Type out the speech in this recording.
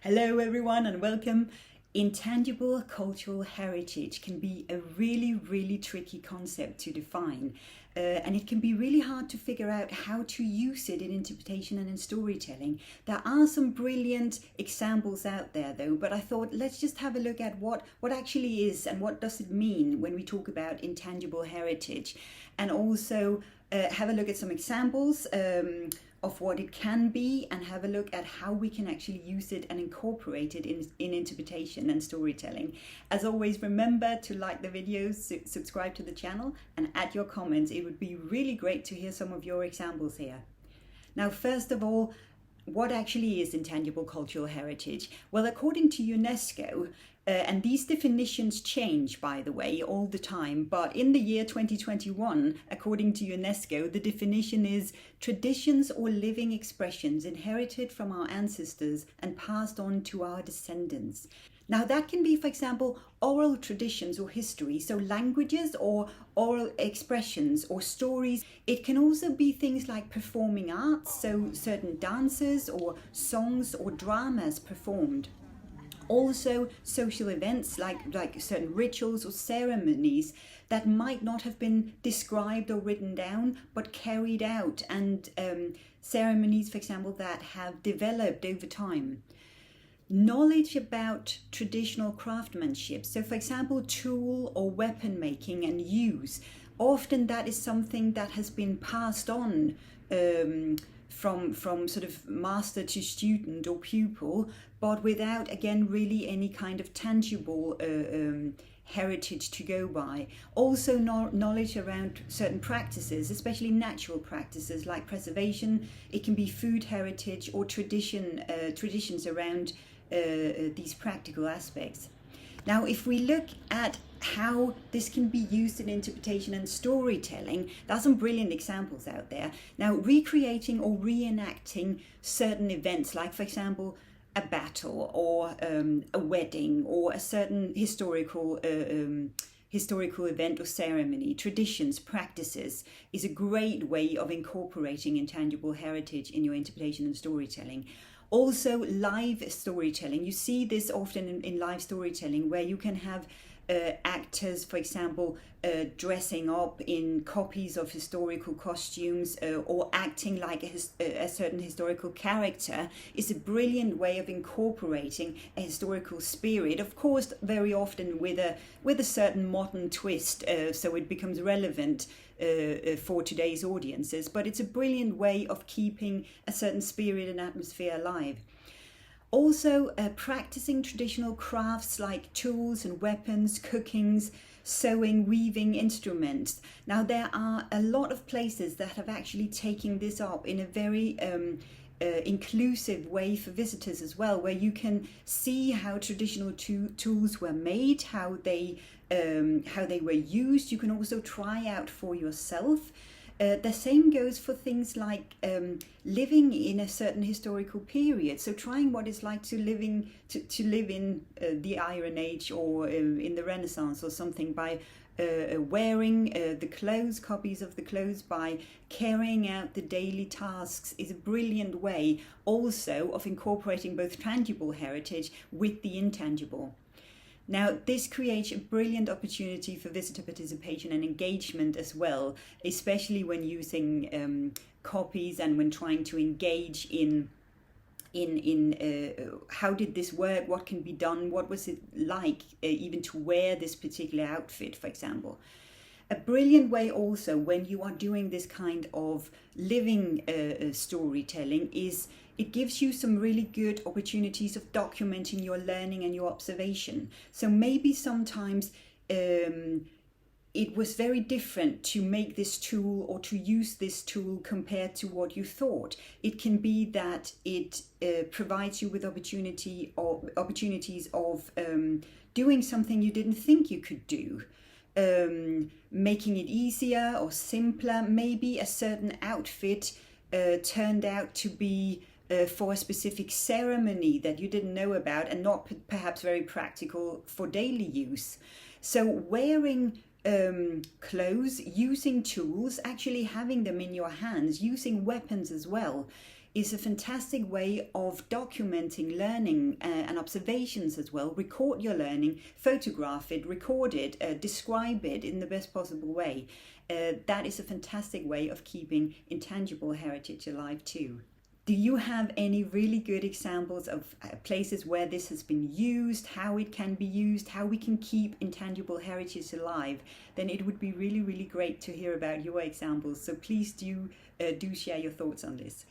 Hello everyone and welcome. Intangible cultural heritage can be a really tricky concept to define, and it can be really hard to figure out how to use it in interpretation and in storytelling. There are some brilliant examples out there though, but I thought let's just have a look at what actually is and what does it mean when we talk about intangible heritage, and also have a look at some examples of what it can be, and have a look at how we can actually use it and incorporate it in interpretation and storytelling. As always, remember to like the videos, subscribe to the channel, and add your comments. It would be really great to hear some of your examples here. Now, first of all, what actually is intangible cultural heritage? Well, according to UNESCO, and these definitions change, by the way, all the time, but in the year 2021, according to UNESCO, the definition is traditions or living expressions inherited from our ancestors and passed on to our descendants. Now that can be, for example, oral traditions or history, so languages or oral expressions or stories. It can also be things like performing arts, so certain dances or songs or dramas performed. Also social events like certain rituals or ceremonies that might not have been described or written down but carried out, and ceremonies, for example, that have developed over time. Knowledge about traditional craftsmanship, so for example tool or weapon making and use, often that is something that has been passed on from sort of master to student or pupil, but without, again, really any kind of tangible heritage to go by. Also knowledge around certain practices, especially natural practices like preservation. It can be food heritage or traditions around these practical aspects. Now, if we look at how this can be used in interpretation and storytelling, there are some brilliant examples out there. Now, recreating or reenacting certain events, like, for example, a battle or a wedding or a certain historical event or ceremony, traditions, practices, is a great way of incorporating intangible heritage in your interpretation and storytelling. Also, live storytelling. You see this often in live storytelling, where you can have actors, for example, dressing up in copies of historical costumes or acting like a certain historical character, is a brilliant way of incorporating a historical spirit. Of course, very often with a certain modern twist, so it becomes relevant for today's audiences, but it's a brilliant way of keeping a certain spirit and atmosphere alive. Also, practicing traditional crafts like tools and weapons, cookings, sewing, weaving, instruments. Now, there are a lot of places that have actually taken this up in a very inclusive way for visitors as well, where you can see how traditional tools were made, how they were used. You can also try out for yourself. The same goes for things like living in a certain historical period. So trying what it's like to live in the Iron Age or in the Renaissance or something, by wearing the clothes, copies of the clothes, by carrying out the daily tasks, is a brilliant way also of incorporating both tangible heritage with the intangible. Now, this creates a brilliant opportunity for visitor participation and engagement as well, especially when using copies and when trying to engage in how did this work, what can be done, what was it like even to wear this particular outfit, for example. A brilliant way also when you are doing this kind of living storytelling is it gives you some really good opportunities of documenting your learning and your observation. So maybe sometimes it was very different to make this tool or to use this tool compared to what you thought. It can be that it provides you with opportunities of doing something you didn't think you could do. Making it easier or simpler. Maybe a certain outfit turned out to be for a specific ceremony that you didn't know about and not perhaps very practical for daily use. So wearing clothes, using tools, actually having them in your hands, using weapons as well, is a fantastic way of documenting learning and observations as well. Record your learning, photograph it, record it, describe it in the best possible way. That is a fantastic way of keeping intangible heritage alive too. Do you have any really good examples of places where this has been used, how it can be used, how we can keep intangible heritage alive? Then it would be really, really great to hear about your examples. So please do share your thoughts on this.